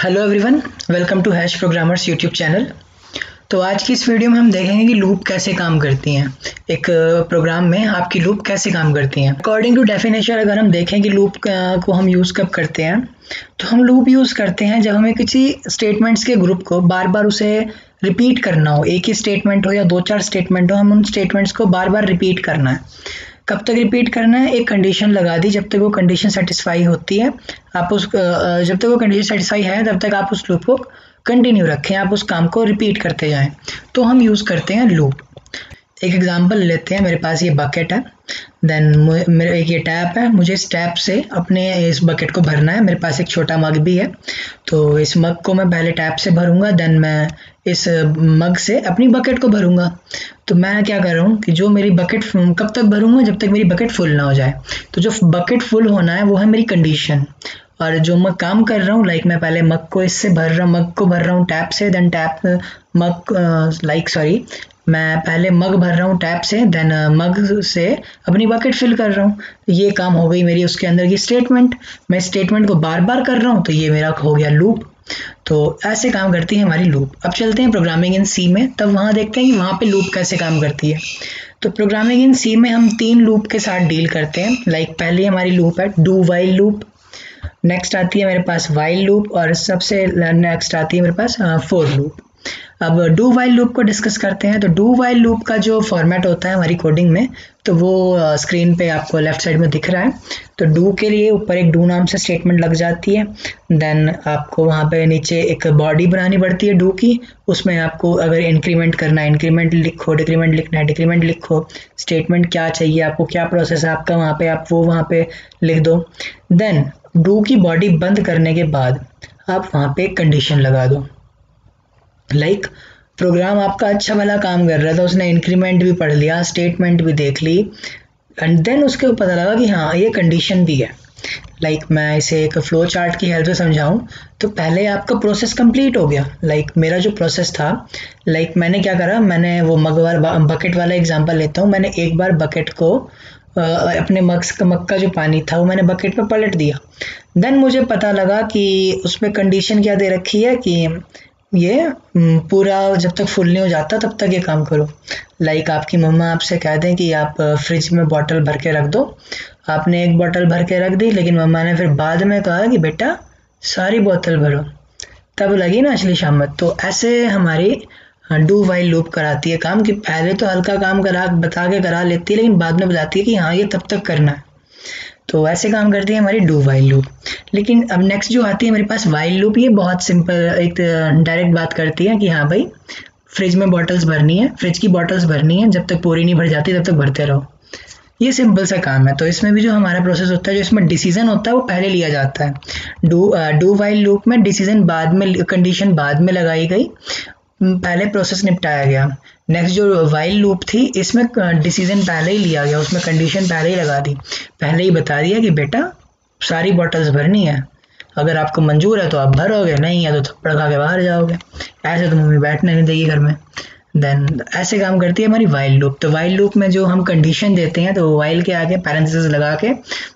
Hello everyone, welcome to hash programmers YouTube channel. तो आज की इस वीडियो में हम देखेंगे कि लूप कैसे काम करती हैं। एक प्रोग्राम में आपकी लूप कैसे काम करती हैं। अकॉर्डिंग टू डेफिनेशन अगर हम देखें कि लूप को हम यूज़ कब करते हैं, तो हम लूप यूज़ करते हैं जब हमें किसी स्टेटमेंट्स के ग्रुप को बार बार उसे रिपीट करना हो। एक ही स्टेटमेंट हो या दो चार स्टेटमेंट हो, हम उन स्टेटमेंट्स को बार बार रिपीट करना है। कब तक रिपीट करना है? एक कंडीशन लगा दी, जब तक वो कंडीशन सेटिस्फाई होती है आप उस जब तक वो कंडीशन सेटिस्फाई है तब तक आप उस लूप को कंटिन्यू रखें, आप उस काम को रिपीट करते जाएं। तो हम यूज़ करते हैं लूप। एक एग्जांपल लेते हैं। मेरे पास ये बकेट है, देन मेरे एक ये टैप है, मुझे इस टैप से अपने इस बकेट को भरना है। मेरे पास एक छोटा मग भी है, तो इस मग को मैं पहले टैप से भरूंगा, देन मैं इस मग से अपनी बकेट को भरूंगा। तो मैं क्या कर रहा हूँ कि जो मेरी बकेट कब तक भरूंगा? जब तक मेरी बकेट फुल ना हो जाए। तो जो बकेट फुल होना है वो है मेरी कंडीशन। और जो मैं काम कर रहा हूँ, लाइक मैं पहले मग को इससे भर रहा हूँ, मग को भर रहा हूँ टैप से, देन टैप मैं पहले मग भर रहा हूँ टैप से, देन मग से अपनी बकेट फिल कर रहा हूँ। ये काम हो गई मेरी उसके अंदर की स्टेटमेंट। मैं स्टेटमेंट को बार बार कर रहा हूँ, तो ये मेरा हो गया लूप। तो ऐसे काम करती है हमारी लूप। अब चलते हैं प्रोग्रामिंग इन सी में, तब वहाँ देखते हैं कि वहाँ पे लूप कैसे काम करती है। तो प्रोग्रामिंग इन सी में हम 3 लूप के साथ डील करते हैं। लाइक पहली हमारी लूप है डू वाइल लूप, नेक्स्ट आती है मेरे पास वाइल लूप, और सबसे नेक्स्ट आती है मेरे पास फोर लूप। अब डू वाइल लूप को डिस्कस करते हैं। तो डू वाइल लूप का जो फॉर्मेट होता है हमारी कोडिंग में, तो वो स्क्रीन पे आपको लेफ्ट साइड में दिख रहा है। तो डू के लिए ऊपर एक डू नाम से स्टेटमेंट लग जाती है, देन आपको वहाँ पे नीचे एक बॉडी बनानी पड़ती है डू की। उसमें आपको अगर इंक्रीमेंट करना है इंक्रीमेंट लिखो, डिक्रीमेंट लिखना है डिक्रीमेंट लिखो, स्टेटमेंट क्या चाहिए आपको, क्या प्रोसेस है आपका, वहाँ पे आप वो वहाँ पे लिख दो। देन डू की बॉडी बंद करने के बाद आप वहाँ पे एक कंडीशन लगा दो। लाइक प्रोग्राम आपका अच्छा भला काम कर रहा था, उसने इंक्रीमेंट भी पढ़ लिया, स्टेटमेंट भी देख ली, एंड देन उसके पता लगा कि हाँ ये कंडीशन भी है। लाइक मैं इसे एक फ्लो चार्ट की हेल्प से समझाऊं, तो पहले आपका प्रोसेस कंप्लीट हो गया। लाइक मेरा जो प्रोसेस था, लाइक मैंने क्या करा, मैंने वो बकेट वाला एग्जांपल लेता हूँ। मैंने एक बार बकेट को अपने मग का जो पानी था वो मैंने बकेट में पलट दिया। देन मुझे पता लगा कि उसमें कंडीशन क्या दे रखी है कि ये पूरा जब तक फुल नहीं हो जाता तब तक ये काम करो। लाइक आपकी मम्मा आपसे कह दें कि आप फ्रिज में बॉटल भर के रख दो, आपने एक बॉटल भर के रख दी, लेकिन मम्मा ने फिर बाद में कहा कि बेटा सारी बोतल भरो, तब लगी ना असली शामत। तो ऐसे हमारी डू वाइल लूप कराती है काम, कि पहले तो हल्का काम बता के करा लेती है, लेकिन बाद में बताती है कि हाँ ये तब तक करना है। तो ऐसे काम करती है हमारी डू वाइल लूप। लेकिन अब नेक्स्ट जो आती है मेरे पास वाइल लूप, ये बहुत सिंपल एक डायरेक्ट बात करती है कि हाँ भाई फ्रिज में बॉटल्स भरनी है, फ्रिज की बॉटल्स भरनी है, जब तक पूरी नहीं भर जाती तब तक भरते रहो। ये सिंपल सा काम है। तो इसमें भी जो हमारा प्रोसेस होता है, जो इसमें डिसीजन होता है वो पहले लिया जाता है। डू वाइल लूप में डिसीजन बाद में, कंडीशन बाद में लगाई गई, पहले प्रोसेस निपटाया गया। नेक्स्ट जो वाइल लूप थी, इसमें डिसीजन पहले ही लिया गया, उसमें कंडीशन पहले ही लगा दी, पहले ही बता दिया कि बेटा सारी बॉटल्स भरनी है, अगर आपको मंजूर है तो आप भरोगे, नहीं है तो थप्पड़ खा के बाहर जाओगे, ऐसे तो मम्मी बैठने नहीं देगी घर में। देन ऐसे काम करती है हमारी वाइल लूप। तो वाइल लूप में जो हम कंडीशन देते हैं, तो वाइल के आगे पैरेंथेसिस लगा के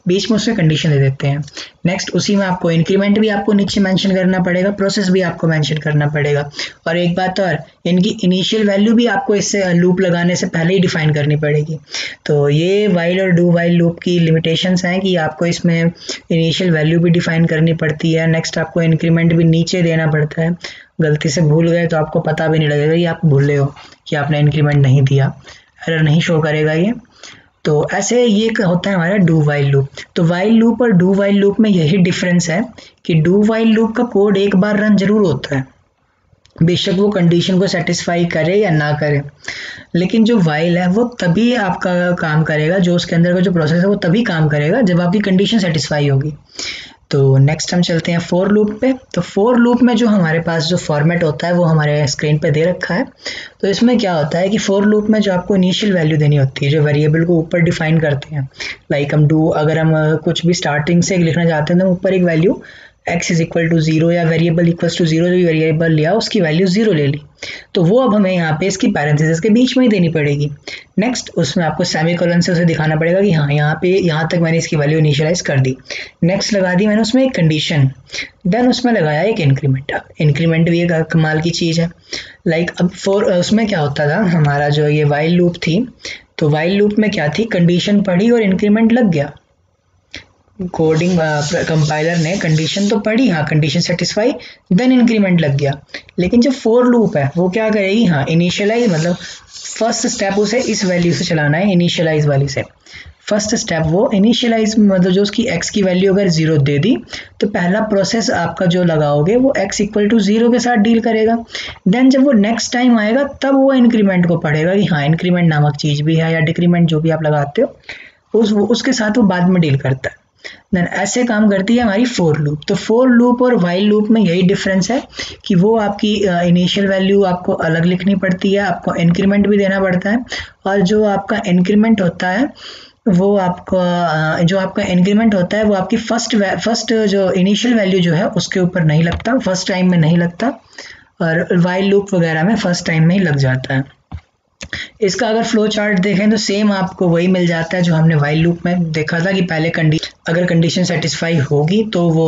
बीच में उसमें कंडीशन दे देते हैं। नेक्स्ट उसी में आपको इंक्रीमेंट भी आपको नीचे मेंशन करना पड़ेगा, प्रोसेस भी आपको मेंशन करना पड़ेगा। और एक बात और, इनकी इनिशियल वैल्यू भी आपको इससे लूप लगाने से पहले ही डिफाइन करनी पड़ेगी। तो ये वाइल और डू वाइल लूप की लिमिटेशंस हैं कि आपको इसमें इनिशियल वैल्यू भी डिफाइन करनी पड़ती है। नेक्स्ट आपको इंक्रीमेंट भी नीचे देना पड़ता है। गलती से भूल गए तो आपको पता भी नहीं लगेगा कि आप भूले हो कि आपने इंक्रीमेंट नहीं दिया, एरर नहीं शो करेगा ये। तो ऐसे ये होता है हमारा डू वाइल लूप। तो वाइल लूप और डू वाइल लूप में यही डिफरेंस है कि डू वाइल लूप का कोड एक बार रन जरूर होता है, बेशक वो कंडीशन को सेटिस्फाई करे या ना करे, लेकिन जो वाइल है वो तभी आपका काम करेगा, जो उसके अंदर का जो प्रोसेस है वो तभी काम करेगा जब आपकी कंडीशन सेटिस्फाई होगी। तो नेक्स्ट हम चलते हैं फोर लूप पे। तो फोर लूप में जो हमारे पास जो फॉर्मेट होता है वो हमारे स्क्रीन पे दे रखा है। तो इसमें क्या होता है कि फोर लूप में जो आपको इनिशियल वैल्यू देनी होती है, जो वेरिएबल को ऊपर डिफाइन करते हैं, लाइक हम अगर हम कुछ भी स्टार्टिंग से लिखना चाहते हैं तो ऊपर एक value x is equal to 0 या वेरिएबल इक्वल्स टू 0 जो भी वेरिएबल लिया उसकी वैल्यू 0 ले ली, तो वो अब हमें यहाँ पे इसकी पैरेंथेसिस के बीच में ही देनी पड़ेगी। नेक्स्ट उसमें आपको सेमीकोलन से उसे दिखाना पड़ेगा कि हाँ यहाँ पे यहाँ तक मैंने इसकी वैल्यू इनिशियलाइज कर दी। नेक्स्ट लगा दी मैंने उसमें एक कंडीशन, देन उसमें लगाया एक इंक्रीमेंट। इंक्रीमेंट भी एक कमाल की चीज़ है। लाइक अब उसमें क्या होता था, हमारा जो ये वाइल लूप थी, तो वाइल लूप में क्या थी, कंडीशन पढ़ी और इंक्रीमेंट लग गया। कोडिंग कंपाइलर ने कंडीशन तो पढ़ी, हाँ कंडीशन सेटिस्फाई, देन इंक्रीमेंट लग गया। लेकिन जो फोर लूप है वो क्या करेगी, हाँ इनिशियलाइज, मतलब फर्स्ट स्टेप उसे इस वैल्यू से चलाना है, इनिशियलाइज वाली से। फर्स्ट स्टेप वो इनिशियलाइज, मतलब जो उसकी x की वैल्यू अगर 0 दे दी तो पहला प्रोसेस आपका जो लगाओगे वो x इक्वल टू 0 के साथ डील करेगा। देन जब वो नेक्स्ट टाइम आएगा तब वो इंक्रीमेंट को पढ़ेगा कि हाँ इंक्रीमेंट नामक चीज़ भी है, या डिक्रीमेंट जो भी आप लगाते हो उसके साथ वो बाद में डील करता है। देन ऐसे काम करती है हमारी फोर लूप। तो फोर लूप और वाइल लूप में यही डिफरेंस है कि वो आपकी इनिशियल वैल्यू आपको अलग लिखनी पड़ती है, आपको इंक्रीमेंट भी देना पड़ता है, और जो आपका इंक्रीमेंट होता है वो आपकी फर्स्ट जो इनिशियल वैल्यू जो है उसके ऊपर नहीं लगता, फर्स्ट टाइम में नहीं लगता, और वाइल लूप वगैरह में फर्स्ट टाइम में ही लग जाता है। इसका अगर फ्लो चार्ट देखें तो सेम आपको वही मिल जाता है जो हमने वाइल लूप में देखा था कि पहले अगर कंडीशन सेटिस्फाई होगी तो वो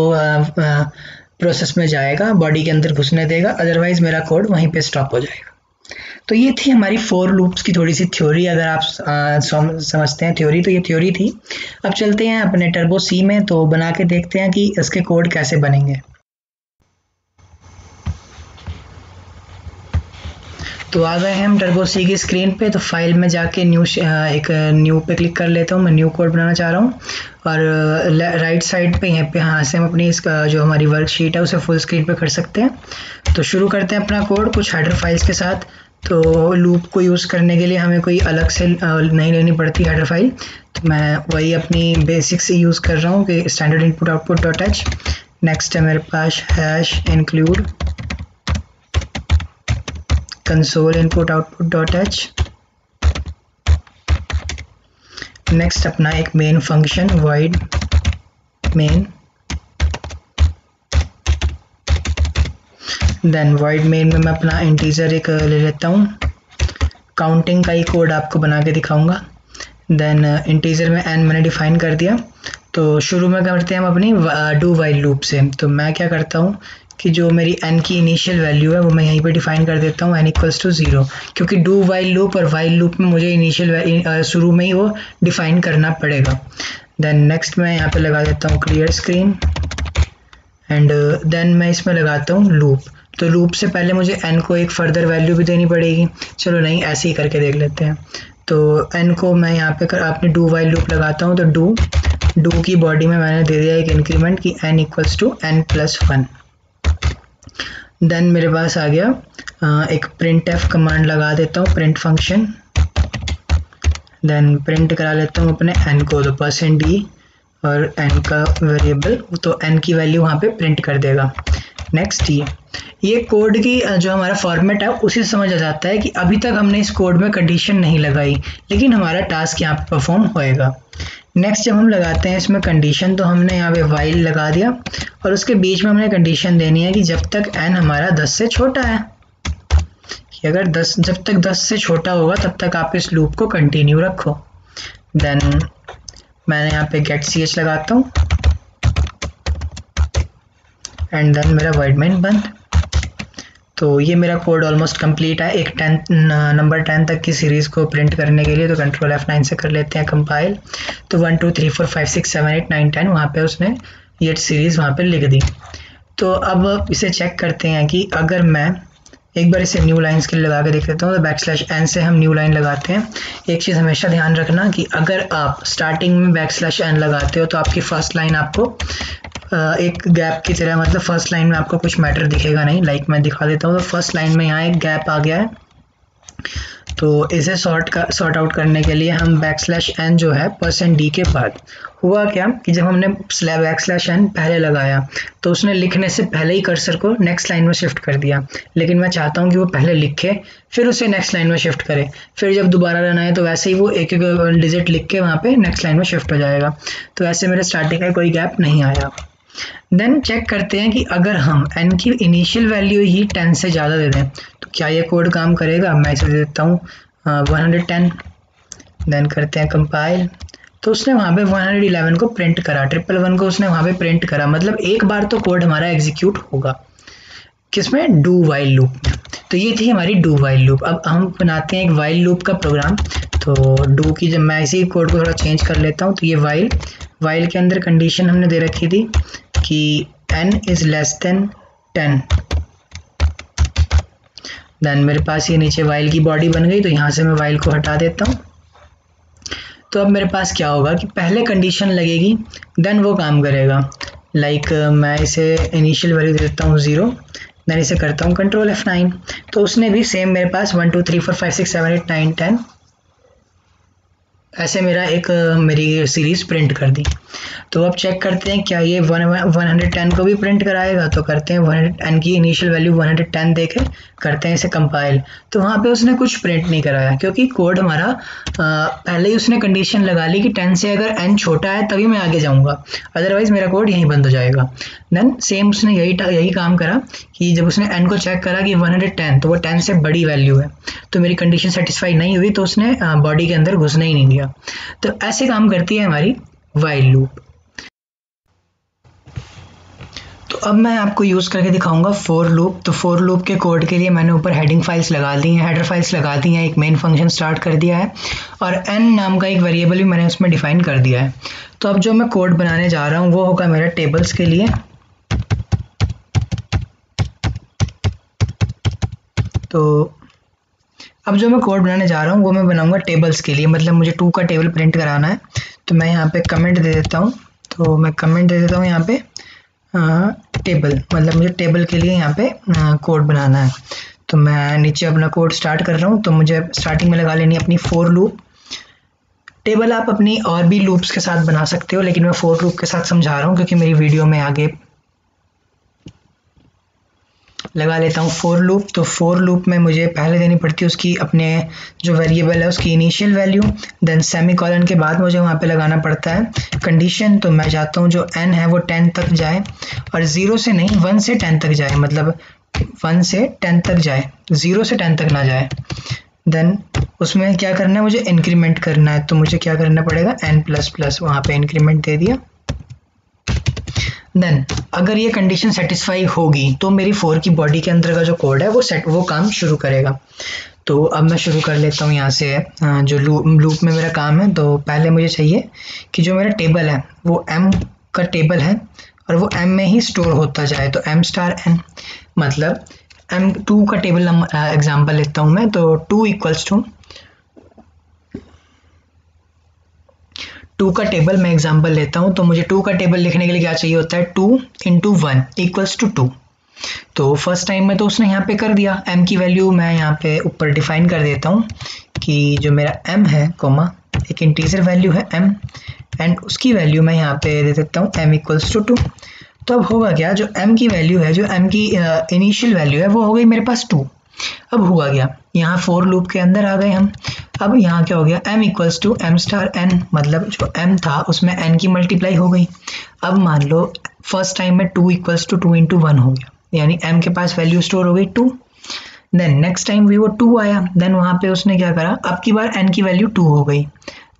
प्रोसेस में जाएगा, बॉडी के अंदर घुसने देगा, अदरवाइज मेरा कोड वहीं पे स्टॉप हो जाएगा। तो ये थी हमारी फोर लूप्स की थोड़ी सी थ्योरी। अगर आप समझते हैं थ्योरी, तो ये थ्योरी थी। अब चलते हैं अपने टर्बो सी में, तो बना के देखते हैं कि इसके कोड कैसे बनेंगे। तो आ गए हैं हम टर्बो सी की स्क्रीन पे। तो फाइल में जाके न्यू पे क्लिक कर लेता हूँ। मैं न्यू कोड बनाना चाह रहा हूँ, और राइट साइड पे यहाँ पे हाँ से हम अपनी इसका जो हमारी वर्कशीट है उसे फुल स्क्रीन पे कर सकते हैं। तो शुरू करते हैं अपना कोड कुछ हेडर फाइल्स के साथ। तो लूप को यूज़ करने के लिए हमें कोई अलग से नहीं लेनी पड़ती हेडर फाइल, तो मैं वही अपनी बेसिक से यूज़ कर रहा हूँ कि standard input output dot h. Next है मेरे पास hash include console input output dot h। Next अपना एक main function void main, then void main में मैं अपना इंटीजर एक ले लेता हूँ, काउंटिंग का ही कोड आपको बना के दिखाऊंगा। देन इंटीजर में n मैंने डिफाइन कर दिया। तो शुरू में करते हैं हम अपनी डू वाइल लूप से। तो मैं क्या करता हूँ कि जो मेरी n की इनिशियल वैल्यू है वो मैं यहीं पे डिफाइन कर देता हूँ n इक्वल्स टू 0, क्योंकि डू वाइल लूप और वाइल लूप में मुझे इनिशियल शुरू में ही वो डिफाइन करना पड़ेगा। देन नेक्स्ट मैं यहाँ पे लगा देता हूँ क्लियर स्क्रीन, एंड देन मैं इसमें लगाता हूँ लूप। तो लूप से पहले मुझे n को एक फर्दर वैल्यू भी देनी पड़ेगी। चलो नहीं, ऐसे ही करके देख लेते हैं। तो n को मैं यहाँ पे अपने डू वाइल लूप लगाता हूँ। तो डू की बॉडी में मैंने दे दिया एक इंक्रीमेंट की n equals to n+1। Then मेरे पास आ गया एक प्रिंट एफ कमांड लगा देता हूँ, प्रिंट फंक्शन। देन प्रिंट करा लेता हूँ अपने n को, तो %d और n का वेरिएबल, तो n की वैल्यू वहाँ पे प्रिंट कर देगा। नेक्स्ट ये कोड की जो हमारा फॉर्मेट है उसी से समझ आ जाता है कि अभी तक हमने इस कोड में कंडीशन नहीं लगाई, लेकिन हमारा टास्क यहाँ पे परफॉर्म होएगा। नेक्स्ट जब हम लगाते हैं इसमें कंडीशन, तो हमने यहाँ पे वाइल लगा दिया और उसके बीच में हमने कंडीशन देनी है कि जब तक n हमारा 10 से छोटा है, कि अगर जब तक 10 से छोटा होगा तब तक आप इस लूप को कंटिन्यू रखो। देन मैंने यहाँ पे गेट ch लगाता हूँ, एंड देन मेरा void main बंद। तो ये मेरा कोड ऑलमोस्ट कंप्लीट है एक नंबर 10 तक की सीरीज़ को प्रिंट करने के लिए। तो कंट्रोल F9 से कर लेते हैं कंपाइल। तो 1 2 3 4 5 6 7 8 9 10 वहाँ पे उसने ये सीरीज़ वहाँ पे लिख दी। तो अब इसे चेक करते हैं कि अगर मैं एक बार इसे न्यू लाइन्स के लिए लगा के देख लेता हूँ। तो \n से हम न्यू लाइन लगाते हैं। एक चीज़ हमेशा ध्यान रखना कि अगर आप स्टार्टिंग में \n लगाते हो तो आपकी फर्स्ट लाइन आपको एक गैप की तरह, मतलब फर्स्ट लाइन में आपको कुछ मैटर दिखेगा नहीं। लाइक मैं दिखा देता हूँ। तो फर्स्ट लाइन में यहाँ एक गैप आ गया है, तो इसे सॉर्ट आउट करने के लिए हम \n जो है %d के बाद, हुआ क्या कि जब हमने \n पहले लगाया तो उसने लिखने से पहले ही कर्सर को नेक्स्ट लाइन में शिफ्ट कर दिया, लेकिन मैं चाहता हूँ कि वो पहले लिखे फिर उसे नेक्स्ट लाइन में शिफ्ट करे, फिर जब दोबारा रन आए तो वैसे ही वो एक डिजिट लिख के वहाँ पे नेक्स्ट लाइन में शिफ्ट हो जाएगा। तो ऐसे मेरे स्टार्टिंग में कोई गैप नहीं आया। देन चेक करते हैं कि अगर हम n की इनिशियल वैल्यू ही 10 से ज़्यादा दे दें तो क्या ये कोड काम करेगा। मैं इसे दे देता हूँ 110। देन करते हैं कंपाइल, तो उसने वहाँ पे 111 को प्रिंट करा, 111 को उसने वहाँ पे प्रिंट करा, मतलब एक बार तो कोड हमारा एग्जीक्यूट होगा। किसमें? डू वाइल लूप में। तो ये थी हमारी डू वाइल लूप। अब हम बनाते हैं एक वाइल लूप का प्रोग्राम। तो डू की जब मैं इसी कोड को थोड़ा चेंज कर लेता हूँ, तो ये वाइल के अंदर कंडीशन हमने दे रखी थी कि n is less than 10। Then मेरे पास ये नीचे वाइल की बॉडी बन गई, तो यहाँ से मैं वाइल को हटा देता हूँ। तो अब मेरे पास क्या होगा कि पहले कंडीशन लगेगी, देन वो काम करेगा। लाइक मैं इसे इनिशियल वैल्यू दे देता हूँ 0, देन इसे करता हूँ कंट्रोल F9, तो उसने भी सेम मेरे पास 1 2 3 4 5 6 7 8 9 10 ऐसे मेरी सीरीज प्रिंट कर दी। तो अब चेक करते हैं क्या ये 110 को भी प्रिंट कराएगा। तो करते हैं 110 की इनिशियल वैल्यू 110 देके करते हैं इसे कंपाइल। तो वहाँ पे उसने कुछ प्रिंट नहीं कराया, क्योंकि कोड हमारा पहले ही उसने कंडीशन लगा ली कि 10 से अगर n छोटा है तभी मैं आगे जाऊँगा, अदरवाइज मेरा कोड यहीं बंद हो जाएगा। देन सेम उसने यही काम करा कि जब उसने n को चेक करा कि 110 तो वो 10 से बड़ी वैल्यू है, तो मेरी कंडीशन सेटिस्फाई नहीं हुई, तो उसने बॉडी के अंदर घुसने ही नहीं दिया। तो ऐसे काम करती है हमारी वाइल लूप। तो अब मैं आपको यूज़ करके दिखाऊंगा फॉर लूप। तो फॉर लूप के कोड के लिए मैंने ऊपर हेडिंग फाइल्स लगा दी हैं, हेडर फाइल्स लगा दी हैं, एक मेन फंक्शन स्टार्ट कर दिया है और n नाम का एक वेरिएबल भी मैंने उसमें डिफाइन कर दिया है। तो अब जो मैं कोड बनाने जा रहा हूँ वो होगा मेरा टेबल्स के लिए। तो अब जो मैं कोड बनाने जा रहा हूँ वो मैं बनाऊंगा टेबल्स के लिए, मतलब मुझे 2 का टेबल प्रिंट कराना है। तो मैं यहाँ पे कमेंट दे देता हूँ, तो मैं कमेंट दे देता हूँ यहाँ पे टेबल, मतलब मुझे टेबल के लिए यहाँ पे कोड बनाना है। तो मैं नीचे अपना कोड स्टार्ट कर रहा हूँ, तो मुझे स्टार्टिंग में लगा लेनी है अपनी फॉर लूप। टेबल आप अपनी और भी लूप्स के साथ बना सकते हो, लेकिन मैं फॉर लूप के साथ समझा रहा हूँ क्योंकि मेरी वीडियो में आगे लगा लेता हूँ फॉर लूप। तो फॉर लूप में मुझे पहले देनी पड़ती है उसकी अपने जो वेरिएबल है उसकी इनिशियल वैल्यू, देन सेमीकोलन के बाद मुझे वहाँ पे लगाना पड़ता है कंडीशन। तो मैं चाहता हूँ जो n है वो 10 तक जाए और 0 से नहीं 1 से 10 तक जाए, मतलब 1 से 10 तक जाए, 0 से 10 तक ना जाए। देन उसमें क्या करना है, मुझे इंक्रीमेंट करना है। तो मुझे क्या करना पड़ेगा, n++ वहाँ पे इंक्रीमेंट दे दिया। देन अगर ये कंडीशन सेटिस्फाई होगी तो मेरी फॉर की बॉडी के अंदर का जो कोड है वो काम शुरू करेगा। तो अब मैं शुरू कर लेता हूँ यहाँ से जो लूप में मेरा काम है। तो पहले मुझे चाहिए कि जो मेरा टेबल है वो m का टेबल है और वो m में ही स्टोर होता जाए। तो m*n मतलब m2 का टेबल एग्जाम्पल लेता हूँ मैं। तो 2 का टेबल मैं एग्जांपल लेता हूं। तो मुझे 2 का टेबल लिखने के लिए क्या चाहिए होता है, 2 × 1 = 2। तो फर्स्ट टाइम में तो उसने यहाँ पे कर दिया। m की वैल्यू मैं यहाँ पे ऊपर डिफाइन कर देता हूँ कि जो मेरा m है कोमा एक इंटीजर वैल्यू है m एंड उसकी वैल्यू मैं यहाँ पे दे देता हूँ m = 2। तो अब होगा क्या, जो m की वैल्यू है, जो m की इनिशियल वैल्यू है वो हो गई मेरे पास 2। अब हुआ गया, यहाँ फॉर लूप के अंदर आ गए हम। अब यहाँ क्या हो गया, m = m*n मतलब जो m था उसमें n की मल्टीप्लाई हो गई। अब मान लो फर्स्ट टाइम में 2 = 2 × 1 हो गया, यानी m के पास वैल्यू स्टोर हो गई 2। देन नेक्स्ट टाइम भी वो 2 आया, देन वहाँ पे उसने क्या करा, अब की बार n की वैल्यू 2 हो गई।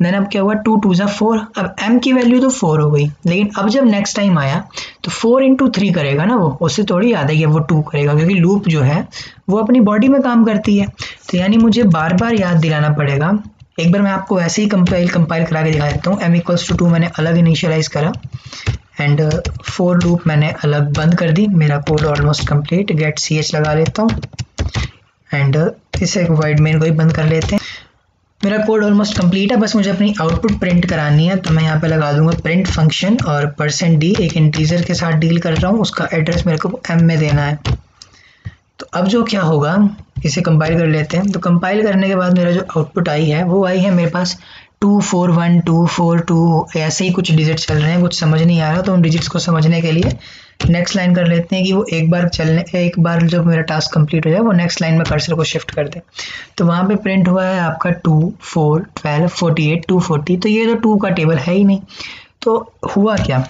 देन अब क्या हुआ, 2 × 2 = 4। अब m की वैल्यू तो 4 हो गई, लेकिन अब जब नेक्स्ट टाइम आया तो 4 × 3 करेगा ना, वो उससे थोड़ी याद है कि वो 2 करेगा, क्योंकि लूप जो है वो अपनी बॉडी में काम करती है। तो यानी मुझे बार बार याद दिलाना पड़ेगा। एक बार मैं आपको वैसे ही कंपाइल करा के दिखा देता हूँ। m = 2 मैंने अलग इनिशियलाइज करा एंड फॉर लूप मैंने अलग बंद कर दी। मेरा code almost complete. Get ch लगा लेता हूँ एंड इसे वाइड मेन को ही बंद कर लेते हैं। मेरा कोड ऑलमोस्ट कंप्लीट है, बस मुझे अपनी आउटपुट प्रिंट करानी है। तो मैं यहाँ पे लगा दूंगा प्रिंट फंक्शन और %d एक इंटीजर के साथ डील कर रहा हूँ, उसका एड्रेस मेरे को m में देना है। तो अब जो क्या होगा, इसे कंपाइल कर लेते हैं। तो कंपाइल करने के बाद मेरा जो आउटपुट आई है वो आई है मेरे पास 241 242, ऐसे ही कुछ डिजिट चल रहे हैं, कुछ समझ नहीं आ रहा। तो उन डिजिट्स को समझने के लिए नेक्स्ट लाइन कर लेते हैं कि वो एक बार जब मेरा टास्क कंप्लीट हो जाए वो नेक्स्ट लाइन में कर्सर को शिफ्ट कर दे। तो वहाँ पे प्रिंट हुआ है आपका 2 4 12 48 240। तो ये तो 2 का टेबल है ही नहीं। तो हुआ क्या,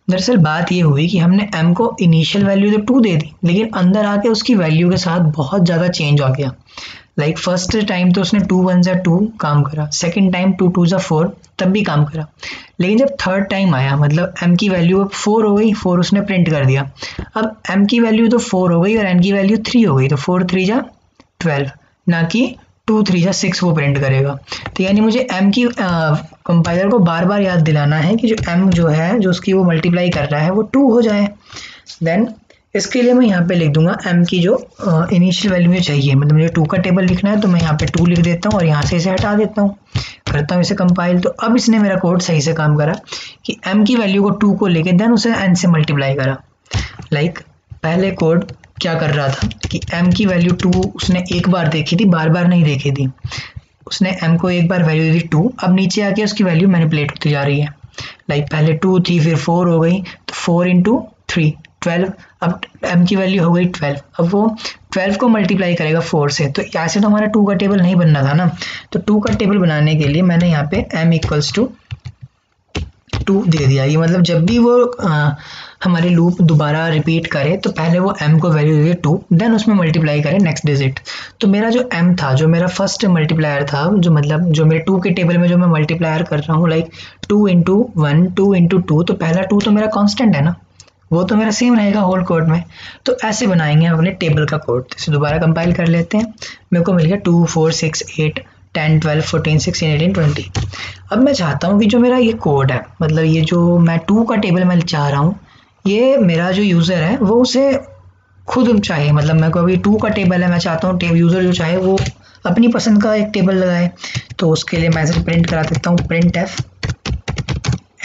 दरअसल बात ये हुई कि हमने m को इनिशियल वैल्यू तो 2 दे दी, लेकिन अंदर आके उसकी वैल्यू के साथ बहुत ज़्यादा चेंज आ गया। लाइक फर्स्ट टाइम तो उसने 2 1 2 काम करा, सेकंड टाइम 2 2 4 तब भी काम करा, लेकिन जब थर्ड टाइम आया मतलब m की वैल्यू अब 4 हो गई, 4 उसने प्रिंट कर दिया। अब m की वैल्यू तो 4 हो गई और n की वैल्यू 3 हो गई, तो 4 3 जा 12, ना कि 2 3 जा 6 वो प्रिंट करेगा। तो यानी मुझे m की कंपाइलर को बार बार याद दिलाना है कि जो m जो है, जो उसकी वो मल्टीप्लाई कर रहा है वो 2 हो जाए। देन इसके लिए मैं यहाँ पे लिख दूंगा m की जो इनिशियल वैल्यू में चाहिए, मतलब मुझे 2 का टेबल लिखना है तो मैं यहाँ पे 2 लिख देता हूँ और यहाँ से इसे हटा देता हूँ, करता हूँ इसे कंपाइल। तो अब इसने मेरा कोड सही से काम करा कि m की वैल्यू को 2 को लेके देन उसे n से मल्टीप्लाई करा। लाइक पहले कोड क्या कर रहा था कि m की वैल्यू 2 उसने एक बार देखी थी, बार बार नहीं देखी थी, उसने m को एक बार वैल्यू दी 2, अब नीचे आके उसकी वैल्यू मैनिपुलेट होती जा रही है। लाइक पहले 2 थी फिर 4 हो गई, तो 4 इंटू 3 12, अब m की वैल्यू हो गई 12, अब वो 12 को मल्टीप्लाई करेगा 4 से, तो ऐसे तो हमारा 2 का टेबल नहीं बनना था ना। तो 2 का टेबल बनाने के लिए मैंने यहाँ पे m इक्वल्स टू 2 दे दिया। ये मतलब जब भी वो हमारे लूप दोबारा रिपीट करे तो पहले वो m को वैल्यू दे 2, देन उसमें मल्टीप्लाई करे नेक्स्ट डिजिट। तो मेरा जो m था, जो मेरा फर्स्ट मल्टीप्लायर था, जो मतलब जो मेरे 2 के टेबल में जो मैं मल्टीप्लायर कर रहा हूँ, लाइक 2 इंटू 1 2 इंटू 2, तो पहला 2 तो मेरा कांस्टेंट है ना, वो तो मेरा सेम रहेगा होल कोड में। तो ऐसे बनाएंगे हम अपने टेबल का कोड। तो इसे दोबारा कंपाइल कर लेते हैं। मेरे को मिल गया 2 4 6 8 10 12 14 16 18 20। अब मैं चाहता हूँ कि जो मेरा ये कोड है, मतलब ये जो मैं 2 का टेबल मैं चाह रहा हूँ, ये मेरा जो यूज़र है वो उसे खुद चाहे, मतलब मेरे को अभी 2 का टेबल है, मैं चाहता हूँ यूज़र जो चाहे वो अपनी पसंद का एक टेबल लगाए। तो उसके लिए मैं इसे प्रिंट करा देता हूँ, print F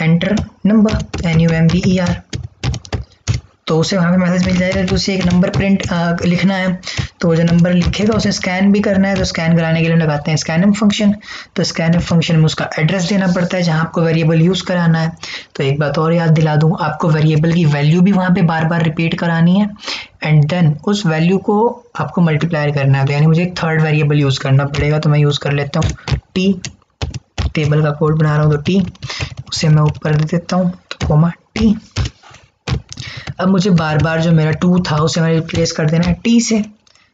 enter number NUMBER, तो उसे वहाँ पे मैसेज मिल जाएगा कि उसे एक नंबर प्रिंट लिखना है। तो जो नंबर लिखेगा उसे स्कैन भी करना है, तो स्कैन कराने के लिए लगाते हैं स्कैनएम फंक्शन। तो स्कैनएम फंक्शन में उसका एड्रेस देना पड़ता है जहाँ आपको वेरिएबल यूज़ कराना है। तो एक बात और याद दिला दूँ, आपको वेरिएबल की वैल्यू भी वहाँ पे बार बार रिपीट करानी है एंड देन उस वैल्यू को आपको मल्टीप्लाई करना है। तो यानी मुझे एक थर्ड वेरिएबल यूज़ करना पड़ेगा, तो मैं यूज़ कर लेता हूँ टी, टेबल का कोड बना रहा हूँ तो टी, उसे मैं ऊपर दे देता हूँ तो कोमा टी। अब मुझे बार बार जो मेरा 2 था उसे मैं रिप्लेस कर देना है t से।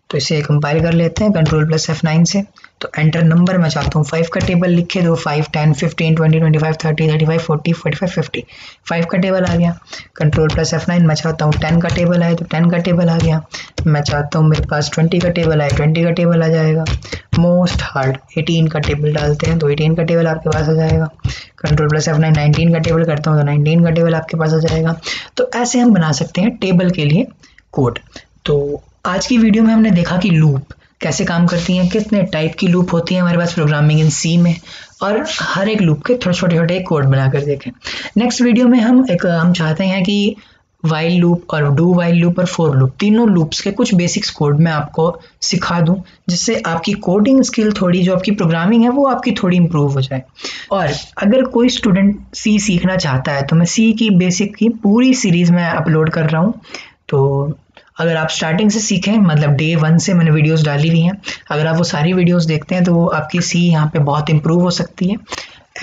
तो इसे कंपाइल कर लेते हैं Ctrl+F9 से। तो एंटर नंबर मैं चाहता हूँ 5 का टेबल लिखे दो, 5 10 15 20 25 30 35 40 45 50, 5 का टेबल आ गया। Ctrl+F9 मैं चाहता हूँ 10 का टेबल आए, तो 10 का टेबल आ गया। मैं चाहता हूँ मेरे पास 20 का टेबल आए, 20 का टेबल आ जाएगा। मोस्ट हार्ड 18 का टेबल डालते हैं तो 18 का टेबल आपके पास आ जाएगा। Ctrl+F9 19 का टेबल करता हूँ तो 19 का टेबल आपके पास आ जाएगा। तो ऐसे हम बना सकते हैं टेबल के लिए कोड। तो आज की वीडियो में हमने देखा कि लूप कैसे काम करती हैं, कितने टाइप की लूप होती है हमारे पास प्रोग्रामिंग इन सी में, और हर एक लूप के थोड़े छोटे छोटे कोड बनाकर देखें। नेक्स्ट वीडियो में हम चाहते हैं कि वाइल लूप और डू वाइल लूप और फॉर लूप, तीनों लूप्स के कुछ बेसिक्स कोड मैं आपको सिखा दूं, जिससे आपकी कोडिंग स्किल थोड़ी, जो आपकी प्रोग्रामिंग है वो आपकी थोड़ी इंप्रूव हो जाए। और अगर कोई स्टूडेंट सी सीखना चाहता है तो मैं सी की बेसिक की पूरी सीरीज में अपलोड कर रहा हूँ। तो अगर आप स्टार्टिंग से सीखें, मतलब डे 1 से मैंने वीडियोस डाली हुई हैं, अगर आप वो सारी वीडियोस देखते हैं तो वो आपकी सी यहाँ पे बहुत इंप्रूव हो सकती है।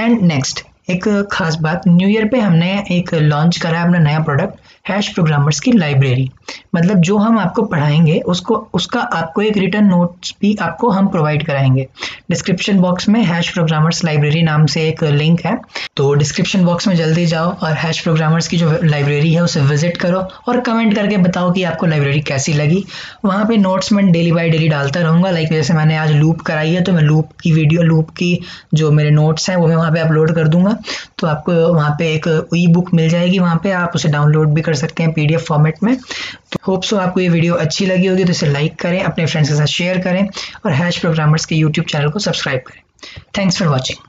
एंड नेक्स्ट एक खास बात, न्यू ईयर पे हमने एक लॉन्च करा है अपना नया प्रोडक्ट, हैश प्रोग्रामर्स की लाइब्रेरी। मतलब जो हम आपको पढ़ाएंगे उसका आपको एक रिटर्न नोट्स भी आपको हम प्रोवाइड कराएंगे। डिस्क्रिप्शन बॉक्स में हैश प्रोग्रामर्स लाइब्रेरी नाम से एक लिंक है, तो डिस्क्रिप्शन बॉक्स में जल्दी जाओ और हैश प्रोग्रामर्स की जो लाइब्रेरी है उसे विजिट करो और कमेंट करके बताओ कि आपको लाइब्रेरी कैसी लगी। वहाँ पे नोट्स मैं डेली बाय डेली डालता रहूँगा। लाइक जैसे मैंने आज लूप कराई है तो मैं लूप की जो मेरे नोट्स हैं वो मैं वहाँ पे अपलोड कर दूंगा। तो आपको वहाँ पे एक ई बुक मिल जाएगी, वहाँ पे आप उसे डाउनलोड भी कर सकते हैं PDF फॉर्मेट में। तो होप सो आपको ये वीडियो अच्छी लगी होगी, तो इसे लाइक करें, अपने फ्रेंड्स के साथ शेयर करें और हैश प्रोग्रामर्स के YouTube चैनल को सब्सक्राइब करें। Thanks for watching.